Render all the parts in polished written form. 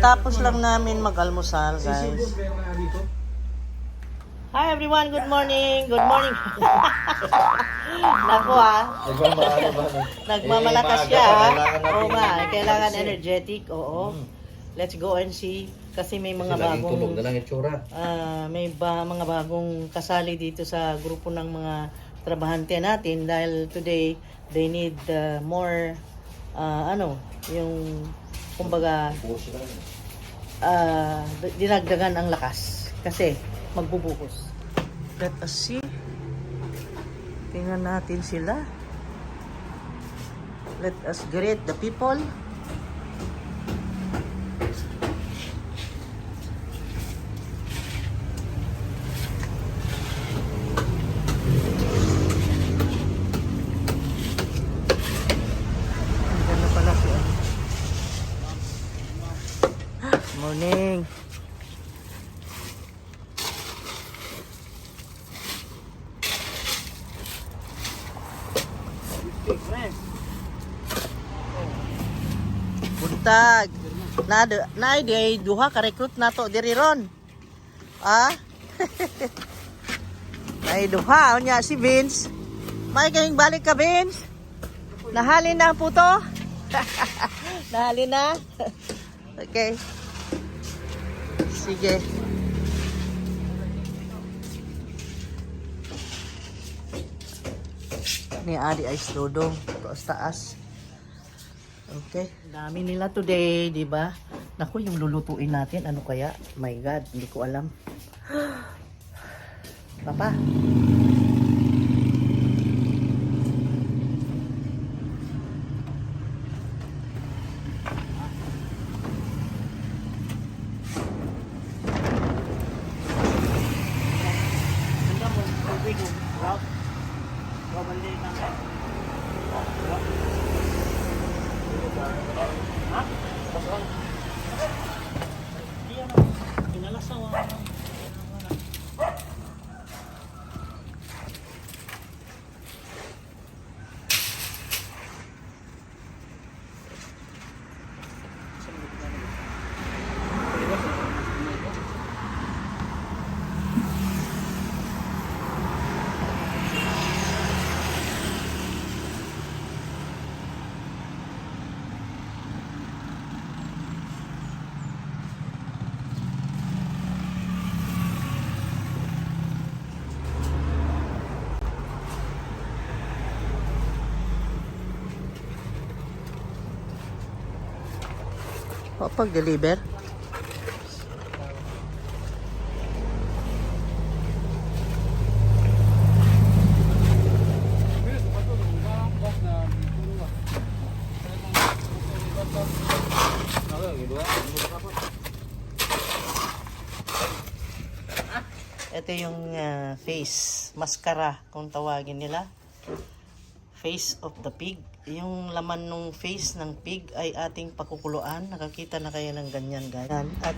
Kakatapos lang namin mag-almusal, guys. Hi everyone, good morning. Good morning. Naku nagmamalakas siya. Oo nga, kailangan energetic. Oo. Let's go and see. Kasi may mga bagong mga bagong kasali dito sa grupo ng mga trabahante natin dahil today they need more yung kumbaga dinagdagan ang lakas kasi magbubuhos. Let us see. Tingnan natin sila. Let us greet the people. Andiyan na pala si Morning. Buntag. Na day duha ka recruit nato diri ron. Ay duha unya si Vince. May kayong balik ka Vince. Nahalin na ang puto. Nahalin na. Okay. Sige. Ni Adi Ice Dodong. Taas taas. Okay. Dami nila today, di ba? Naku, yung lulutuin natin, ano kaya? My God, hindi ko alam. Papa. O, pag-deliver. Ito yung face, mascara kung tawagin nila. Face of the pig. Yung laman ng face ng pig ay ating pakukuluan. Nakakita na kayo ng ganyan, guys. At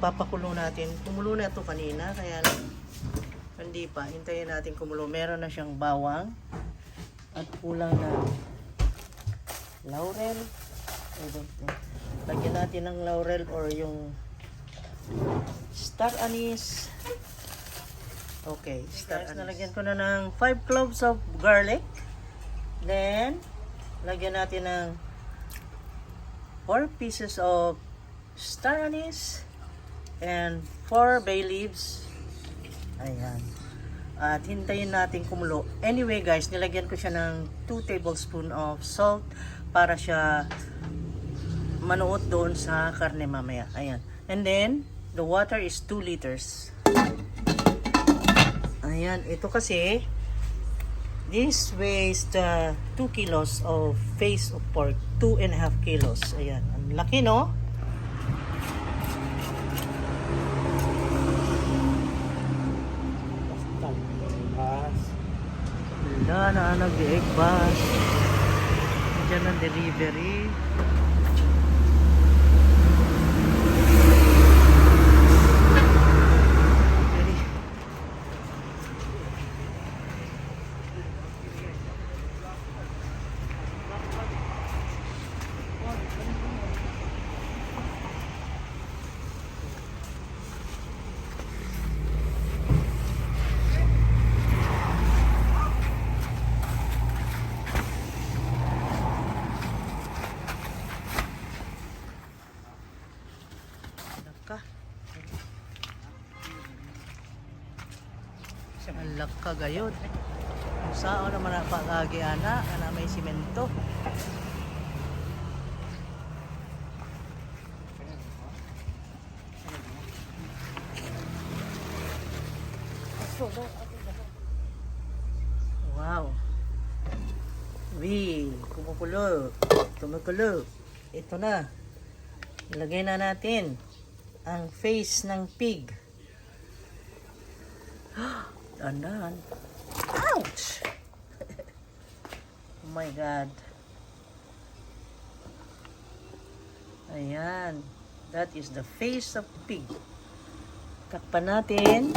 papakulo natin. Kumulo na ito kanina, kaya hindi pa. Hintayin natin kumulo. Meron na siyang bawang. At kulang na laurel. Lagyan natin ng laurel or yung star anise. Okay, star anise. Nalagyan ko na ng 5 cloves of garlic. Then, lagyan natin ng 4 pieces of star anise and 4 bay leaves. Ayan. At hintayin natin kumulo. Anyway guys, nilagyan ko siya ng 2 tablespoon of salt para siya manuot doon sa karne mamaya. Ayan. And then, the water is 2 liters. Ayan. Ito kasi this weighs 2 kilos of face of pork. 2.5 kilos. Ayan. Ang laki, no? Wala na nag-egg bass. Diyan ang delivery. Alak ka gayod. Kung saan naman ang pag-agiana na may simento. Wow. Kumukulo. Ito na. Ilagay na natin ang face ng pig. Dandan. Ouch! Oh my God. Ayan. That is the face of pig. Takpan natin.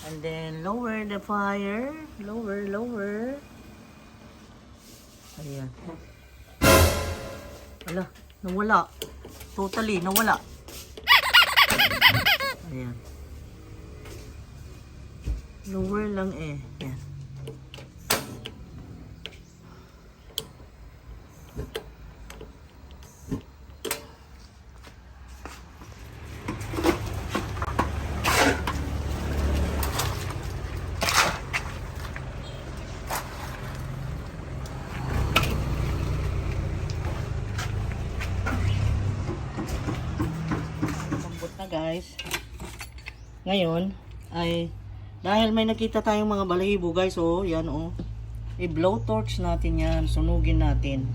And then lower the fire. Lower. Ayan. Ala, nawala. Totally, nawala. Ayan. Lower lang eh. Ayan. Guys, ngayon ay dahil may nakita tayong mga balahibo guys, oh yan oh, i-blowtorch natin yan, sunugin natin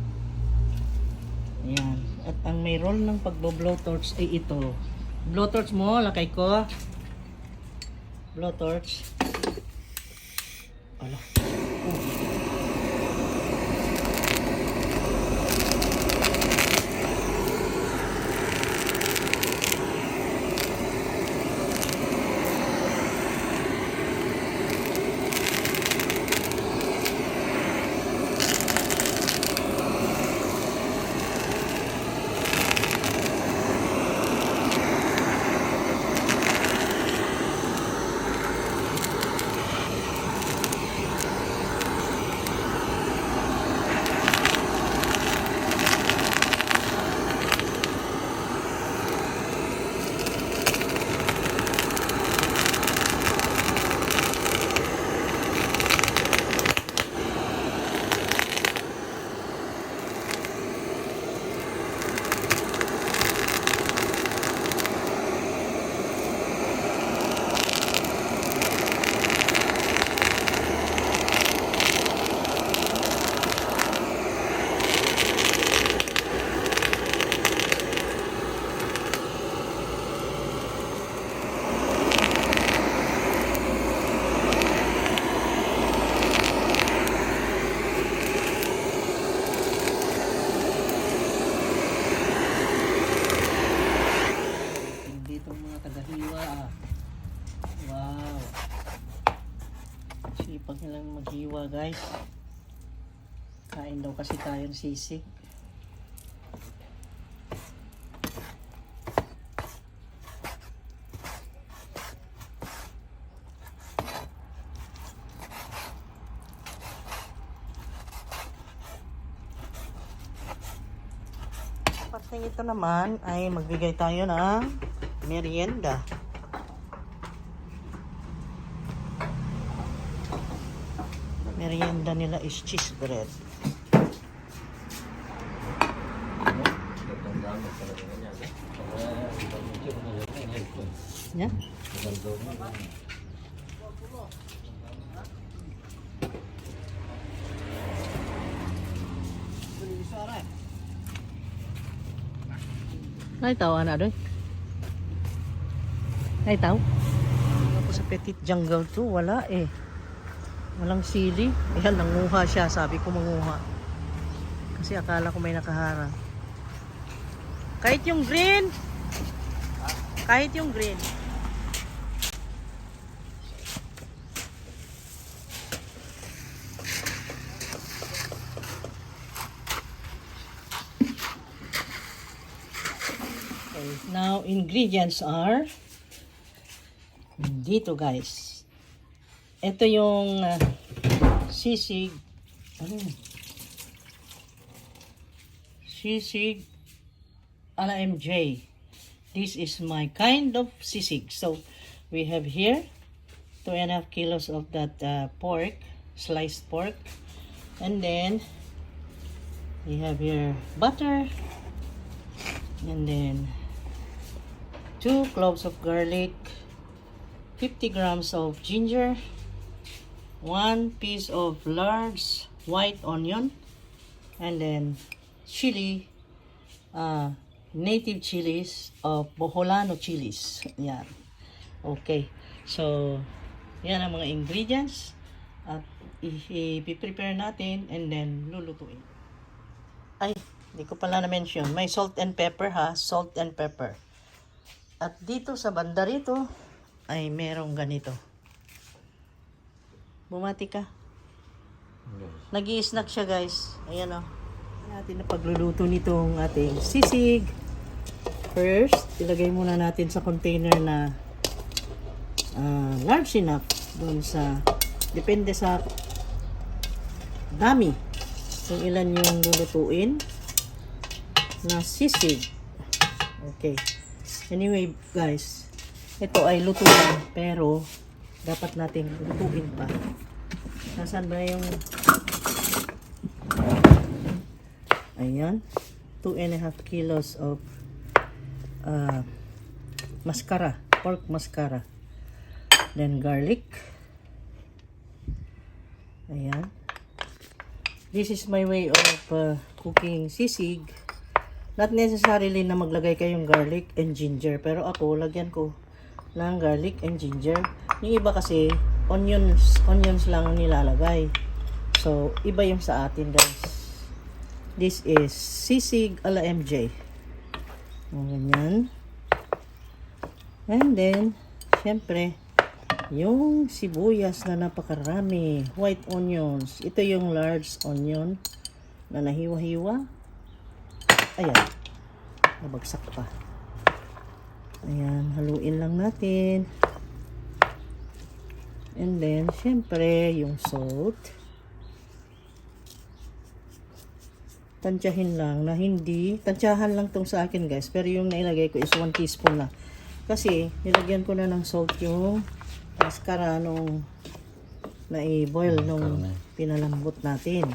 yan. At ang may role ng pagbo-blowtorch ay ito. Blowtorch mo, lakay ko, blowtorch. Ala, sipag nilang maghiwa guys. Kain daw kasi tayo ng sisig. Parteng ito naman ay magbigay tayo ng merienda. Merienda nila is cheese bread. Yeah? Ay, tao na doon. Ay, tao. Ako sa Petit Jungle 2, wala eh. Walang sili. Ayan, nanguha siya. Sabi ko manguha. Kasi akala ko may nakaharang. Kahit yung green. Kahit yung green. Okay, now ingredients are dito guys. Ito yung sisig. Ano? Sisig ala MJ. This is my kind of sisig. So we have here 2.5 kilos of that pork, sliced pork. And then, you have your butter. And then, 2 cloves of garlic, 50 grams of ginger, 1 piece of large white onion, and then chili, native chilies of Boholano chilies. Yan. Okay. So, yan ang mga ingredients. At i-prepare natin and then lulutuin. Ay, hindi ko pala na-mention. May salt and pepper ha. Salt and pepper. At dito sa banda rito ay merong ganito. Bumati ka. Nag-i-snack siya guys. Ayan o. Natin na pagluluto nitong ating sisig. First, ilagay muna natin sa container na large enough doon sa, depende sa dami kung ilan yung lulutuin na sisig. Okay. Anyway guys, ito ay luto lang pero dapat nating lutuin pa. Nasaan ba yung ayan, 2.5 kilos of mascara, pork mascara. Then garlic. Ayan. This is my way of cooking sisig. Not necessarily na maglagay kayong garlic and ginger. Pero ako, lagyan ko ng garlic and ginger. Yung iba kasi, onions lang ang nilalagay. So, iba yung sa atin guys. This is sisig ala MJ. O, ganyan. And then, syempre, yung sibuyas na napakarami. White onions. Ito yung large onion na nahiwa-hiwa. Ayan. Nabagsak pa. Ayan. Haluin lang natin. And then, syempre, yung salt. Tansyahin lang na hindi. Tansyahan lang tong sa akin guys. Pero yung nailagay ko is 1 teaspoon na. Kasi, nilagyan ko na ng salt yung mascara nung na-boil nung pinalambot natin.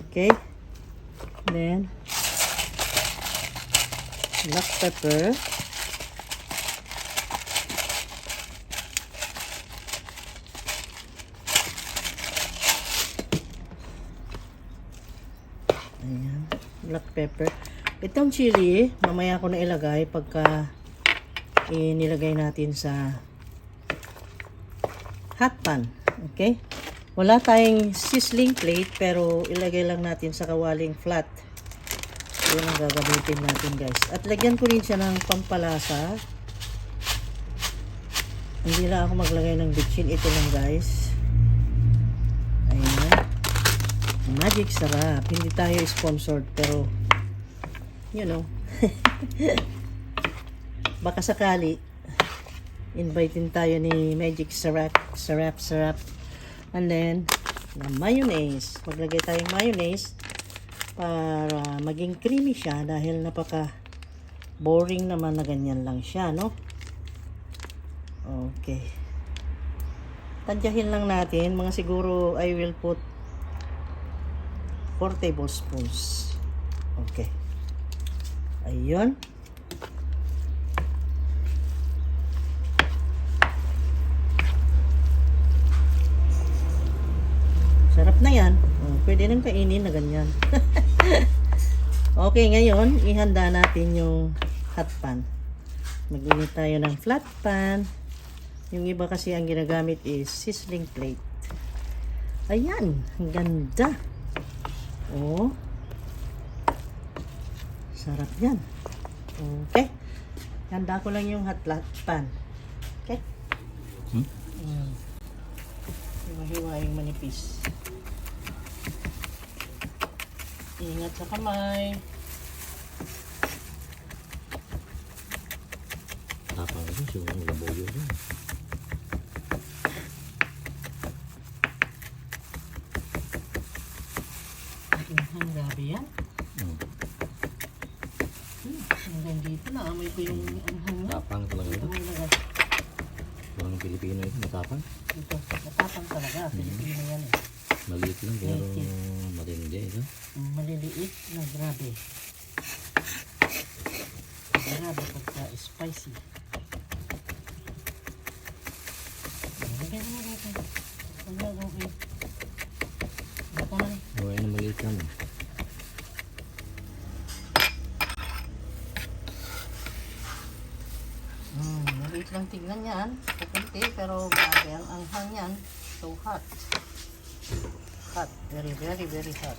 Okay. Then, black pepper. Ayan, black pepper. Itong chili, mamaya ko na ilagay pagka inilagay natin sa hot pan. Okay? Wala tayong sizzling plate pero ilagay lang natin sa kawaling flat. Yun ang gagamitin natin guys. At lagyan ko rin siya ng pampalasa. Hindi lang ako maglagay ng bitchin. Ito lang guys. Ayan. Magic sarap. Hindi tayo sponsored pero you know. Baka sakali invite din tayo ni Magic Sarap. And then, mayonnaise. Maglagay tayong mayonnaise para maging creamy siya dahil napaka boring naman na ganyan lang siya, no? Okay. Tansyahin lang natin. Mga siguro, I will put 4 tablespoons. Okay. Ayun. Sarap na yan. Pwede nang kainin na ganyan. Okay, ngayon, ihanda natin yung hot pan. Mag-init tayo ng flat pan. Yung iba kasi ang ginagamit is sizzling plate. Ayan, ang ganda. Oh. Sarap yan. Okay. Handa ko lang yung hot pan. Okay? Hiwa-hiwaing manipis. Ingat sa kamay. Tapang ito, sigurang laboyo rin. Ang grabe yan. Hanggang dito na. Amoy ko yung anghang na. Tapang talaga ito. Parang Pilipino. Pilipino ito, matapang. Ito, matapang talaga. Pilipino yan eh. Maliit lang pero matindi ito. Maliliit na grabe. Grabe pagka spicy. Lagyan mo natin. Okay. Baka na. Gawin na maliit lang. Maliit lang tignan yan. Pupunti pero grabe ang anghang yan. So hot. Hot. Very, very, very hot.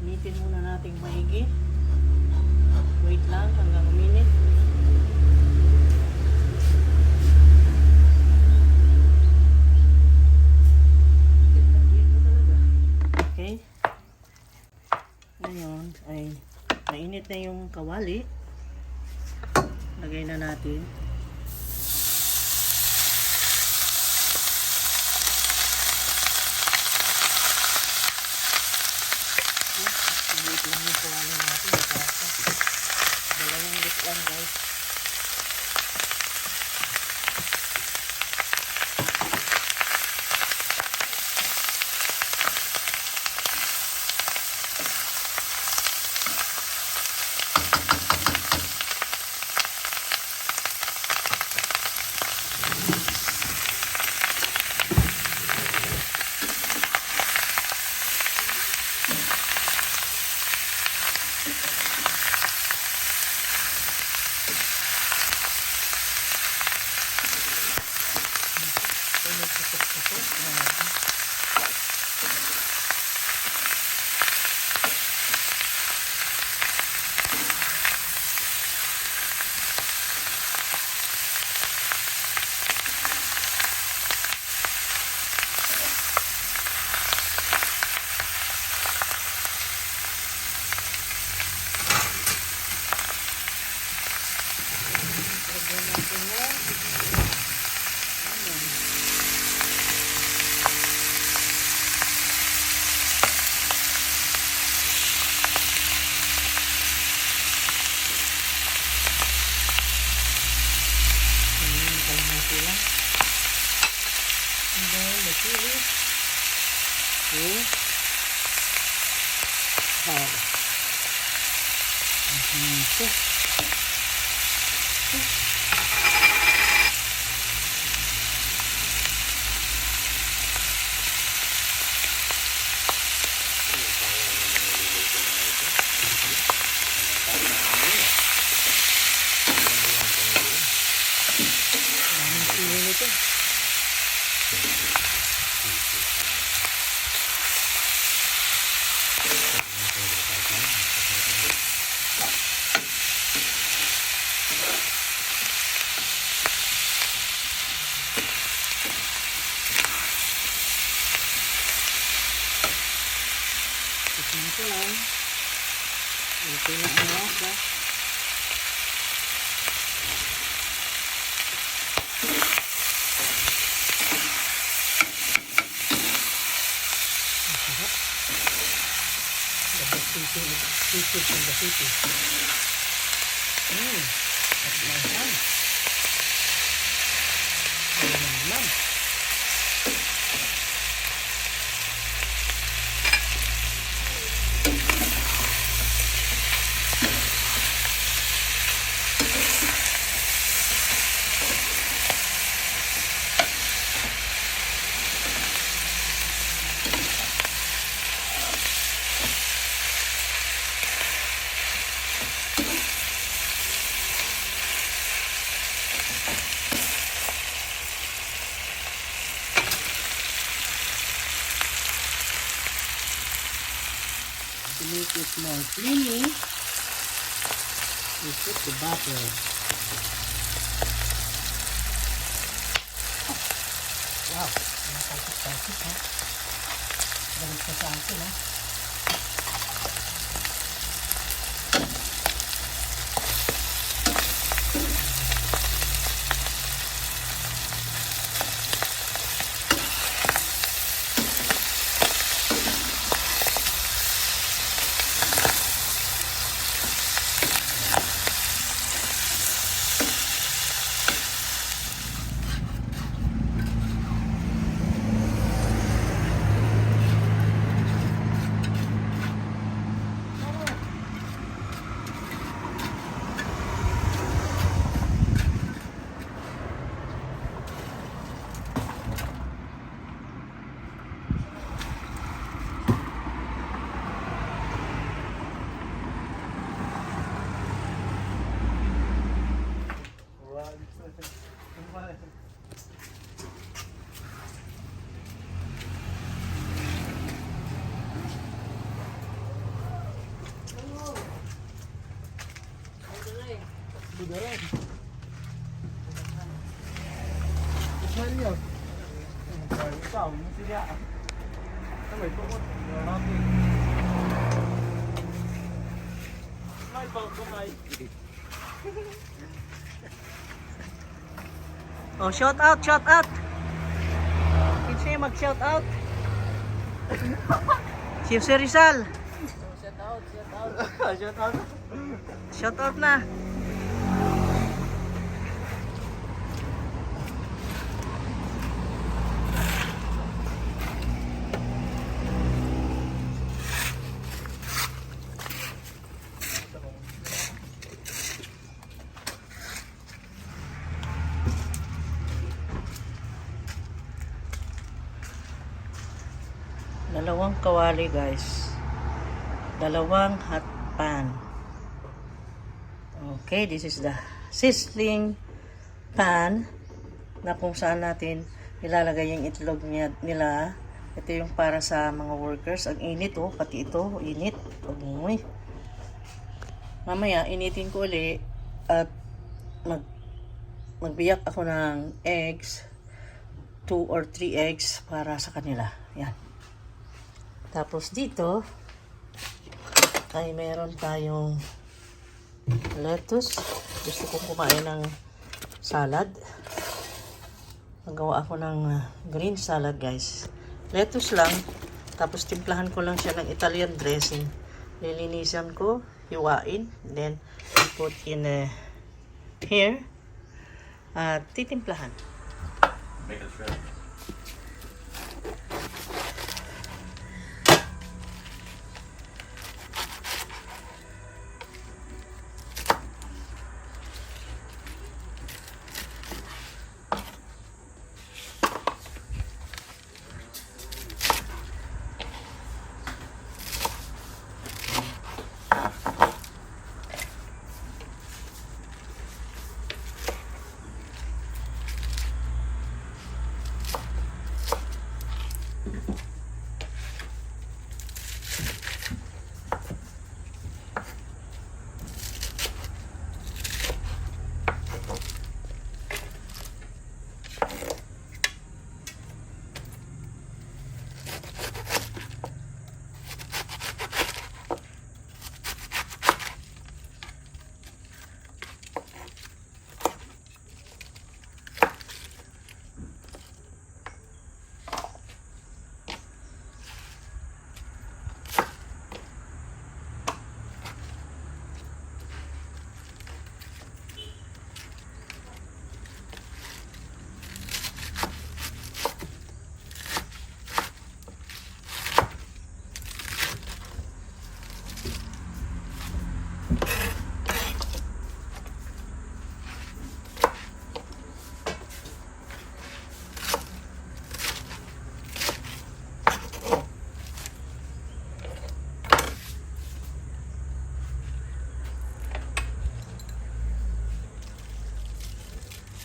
Initin muna nating maigi. Wait lang hanggang uminit. Okay. Ngayon ay mainit na yung kawali. Lagay na natin. Wait lang yung kawali natin. Dalawang lit lang guys. Ito lang. Ito na ang lasa. Masarap. The best seafood in the city. At langhang. Ayan naman. To make it more creamy, we put the butter. Oh, wow, nakakasip ha. Balik ka sa akin ha. rin. Ismail yun. Ikaw, yung sila. Sabay, tukot. Natin. May pagkumay. Oh, shout out, shout out. Kinsa mag-shout out? Si Jose Rizal. Shout out, shout out. Shout out. Shout out na. Dalawang kawali guys. Dalawang hot pan. Okay, this is the sizzling pan na kung saan natin ilalagay yung itlog nila. Ito yung para sa mga workers. Ang init oh, pati ito, init. Uy. Mamaya, initin ko uli at magbiyak ako ng eggs. 2 or 3 eggs para sa kanila. Yan. Tapos dito ay meron tayong lettuce. Gusto kong kumain ng salad. Magawa ako ng green salad guys. Lettuce lang. Tapos timplahan ko lang siya ng Italian dressing. Lilinisan ko, hiwain. Then put in here. At titimplahan. Make it shred.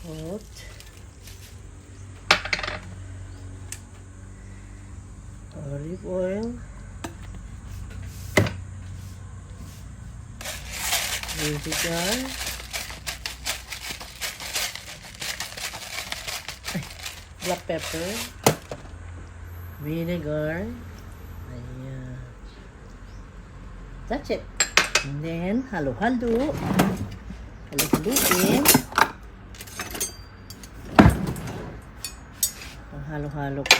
Hot. Olive oil. Vinegar. Black pepper. Vinegar. Ayan. That's it. And then, halo-halo. Halo-haloin. Halo-halo ko.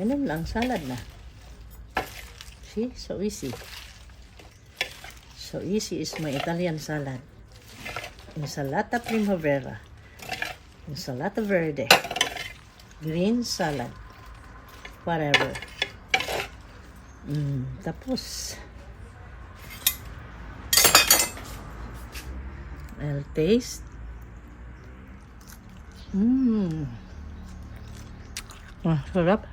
Ganun lang, salad na. See? So easy. So easy is my Italian salad. Insalata primavera. Insalata verde. Green salad. Whatever. Tapos, I'll taste. Sarap.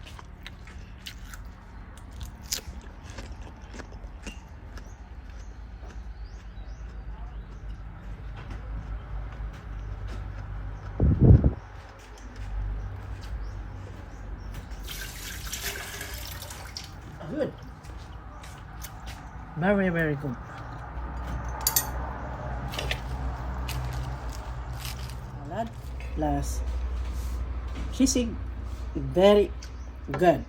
Good. Very, very good. Salad plus sisig. Very good.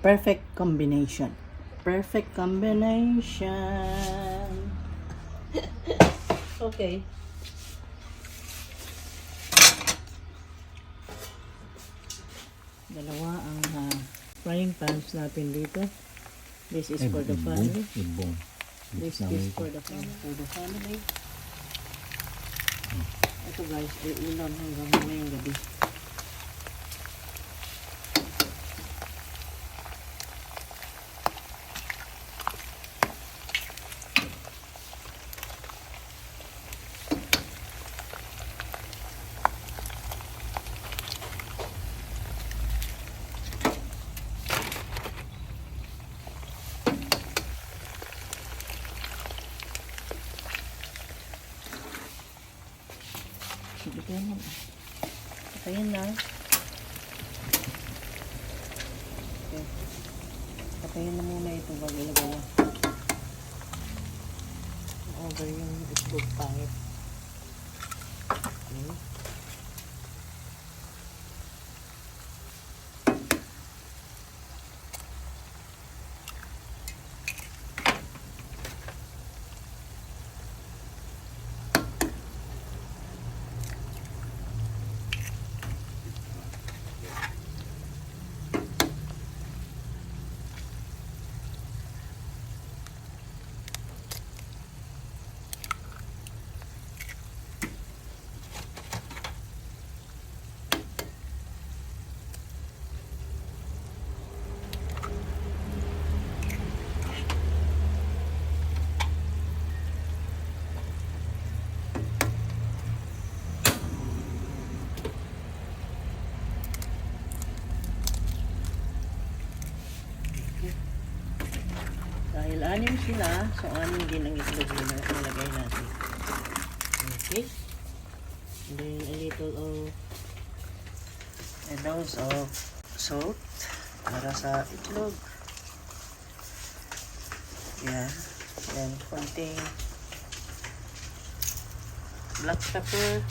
Perfect combination. Perfect combination. Okay. Dalawa ang frying pans natin dito. This is for the family. Ibong. This is for the family. Ito guys, ay ulam hanggang ngayong gabi. Sige ko naman. Patayin na. Okay. Patayin na muna ito bago ilagay na. Over yung itlog pangit. Okay. Dahil anim sila, so anim din ang itlog na ilagay natin. Okay. And then a little of a dose of salt para sa itlog. Yan. Then konting black pepper.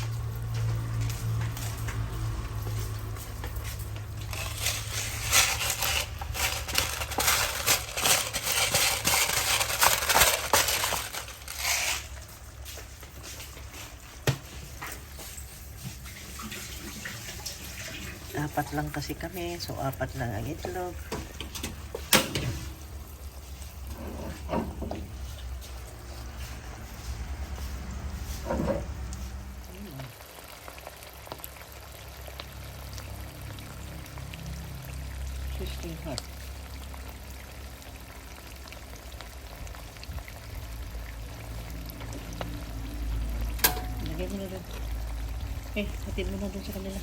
Apat lang kasi kami, so apat lang ang itlog. Sizzling hot. Lagyan mo na doon. Okay, hatid mo na doon sa kanila.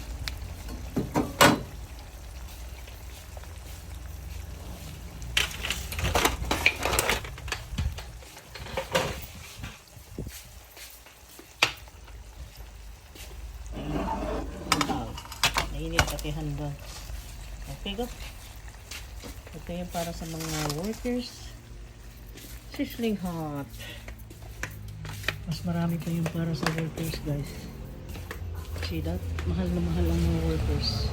Nainit pati handa. Okay, go. Ito yung para sa mga workers. Sizzling hot. Mas marami pa yung para sa workers, guys. See that? Mahal na mahal ang mga workers.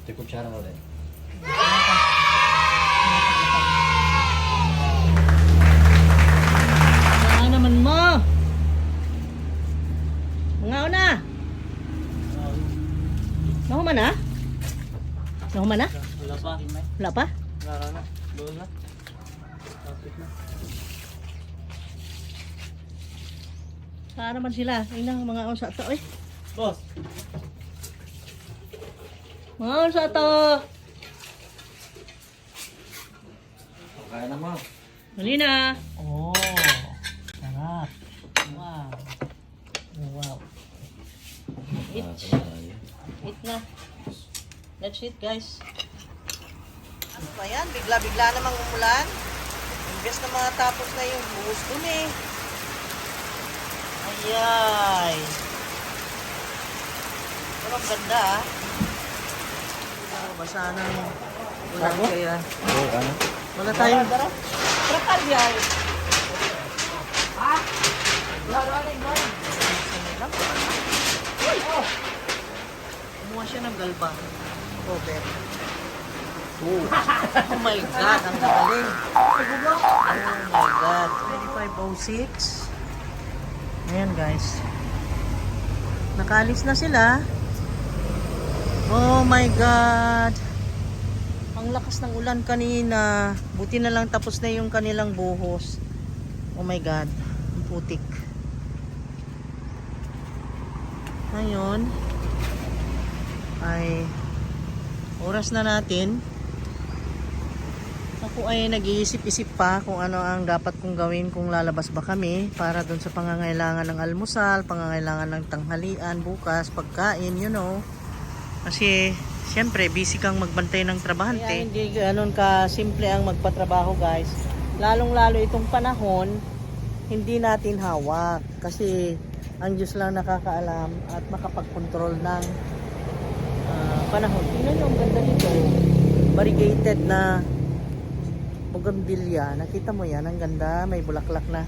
Ito yung kutsara ulit. Saan naman mo? Mga una! Nahuman na? Nahuman na? Wala pa. Wala pa? Wala na. Doon na. Tapit na. Saan naman sila? Ayun mga unsa to eh. Boss! Mga unsa to. Kaya na mo. Dali na. Oh. Sarap. Wow. Wow. Eat. Eat na. That's it, guys. Ano ba yan? Bigla-bigla namang umulan. Imbes na mga tapos na yung buhos dun eh. Ayay. Pero ang ganda ah. Basa na yung ulan kaya. Oo, ano? Wala tayong... Kumuha siya ng galbang. Cover. Oh my God, ang galing. Oh my God. 2506. Ayan guys. Nakaalis na sila. Oh my God. Ang lakas ng ulan kanina. Buti na lang tapos na yung kanilang buhos. Oh my God. Ang putik. Ngayon ay oras na natin. Ako ay nag-iisip-isip pa kung ano ang dapat kong gawin kung lalabas ba kami para dun sa pangangailangan ng almusal, pangangailangan ng tanghalian, bukas, pagkain, you know. Kasi siyempre busy kang magbantay ng trabahante. Kaya hindi ganun ka simple ang magpatrabaho guys. Lalong-lalo itong panahon, hindi natin hawak. Kasi ang Diyos lang nakakaalam at makapag-control ng panahon. Tingnan nyo, ang ganda nito. Variegated na bougainvillea. Nakita mo yan, ang ganda. May bulaklak na.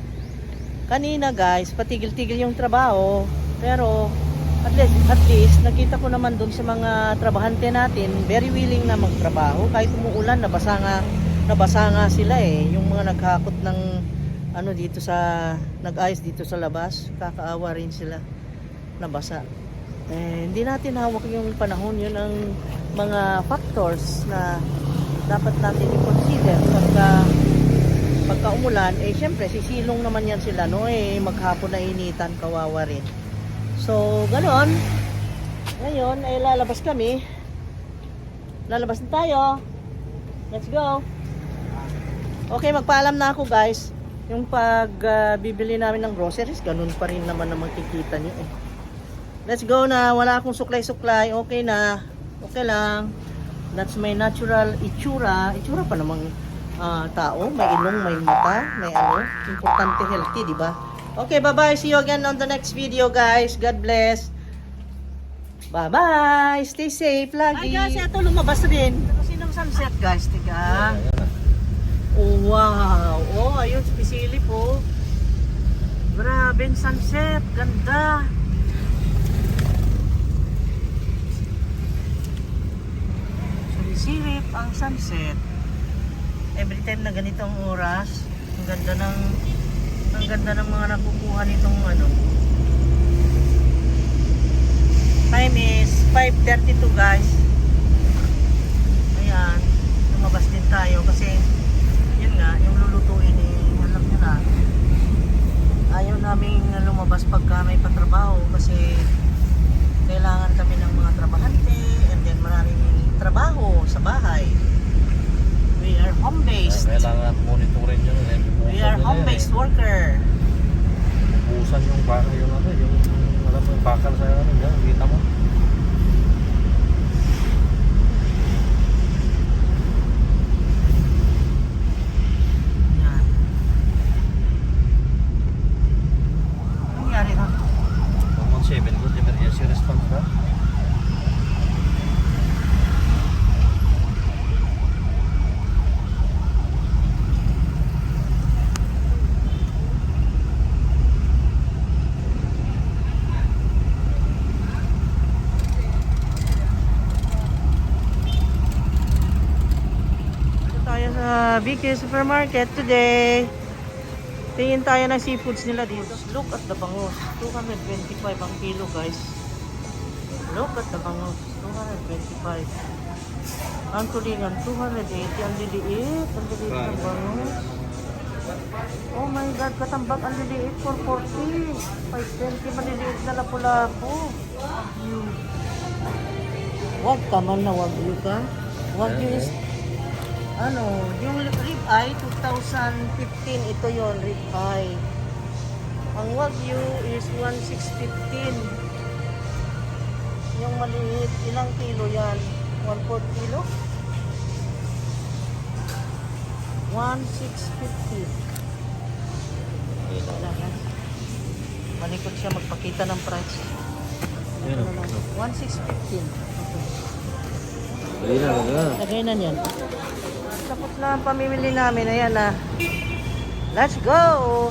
Kanina guys, patigil-tigil yung trabaho. Pero at least nakita ko naman dun sa mga trabahante natin, very willing na magtrabaho. Kahit umuulan, nabasa nga sila eh. Yung mga naghakot ng ano dito sa nag-ayos dito sa labas, kakaawa rin sila, nabasa. Hindi natin hawak yung panahon. Yun ang mga factors na dapat natin i-consider pagka umulan. Syempre sisilong naman yan sila, no? Maghapon na initan, kawawa rin. So ganon. Ngayon ay lalabas kami. Lalabas na tayo. Let's go. Okay, magpaalam na ako guys. Yung bibili namin ng groceries, ganun pa rin naman na makikita niyo eh. Let's go na. Wala akong suklay-suklay. Okay na. Okay lang. That's my natural itsura. Itsura pa namang tao. May ilong, may mata, may ano. Importante healthy, di ba? Okay, bye-bye. See you again on the next video, guys. God bless. Bye-bye. Stay safe lagi. Ay, guys, ito lumabas rin. Kasi ng sunset, guys. Tiga. Oh, wow. Oh, ayun, pisilip, oh. Grabe, sunset. Ganda. Silip ang sunset. Every time na ganitong oras, ang ganda ng mga nakukuha nitong ano. Time is 5:32 guys. Ayan, lumabas din tayo kasi yun nga, yung lulutuin alam nyo na, ayaw naming lumabas pagka may patrabaho kasi kailangan kami ng mga trabahante and then maraming trabaho sa bahay. We are home-based. Kailangan monitorin yun. We are home-based worker. Busan yung baka, yung ano, yung bakal sa ano, yan, kita mo. Yan. Ano nangyari na? 117, good emergency response ba? BK Supermarket today. Tingin tayo ng seafoods nila dito. Look at the bangus. 225 ang kilo guys. Look at the bangus. 225. Ang tulingan 280. Ang liliit. Ang liliit ng bangus. Oh my God. Katambak ang liliit. 440. 520. Maliliit na lapu-lapu. Wag ka man na wagyu ka. Wagyu is ano, yung rib eye 2015, ito yon rib eye. Ang wagyu is 1615. Yung maliit, ilang kilo yan? 1/4 kilo? 1650. Wala na. Malikot siya magpakita ng price. 1615. Lagay na. Lagay na yan. tapos na ang pamimili namin. Ayan na. Let's go!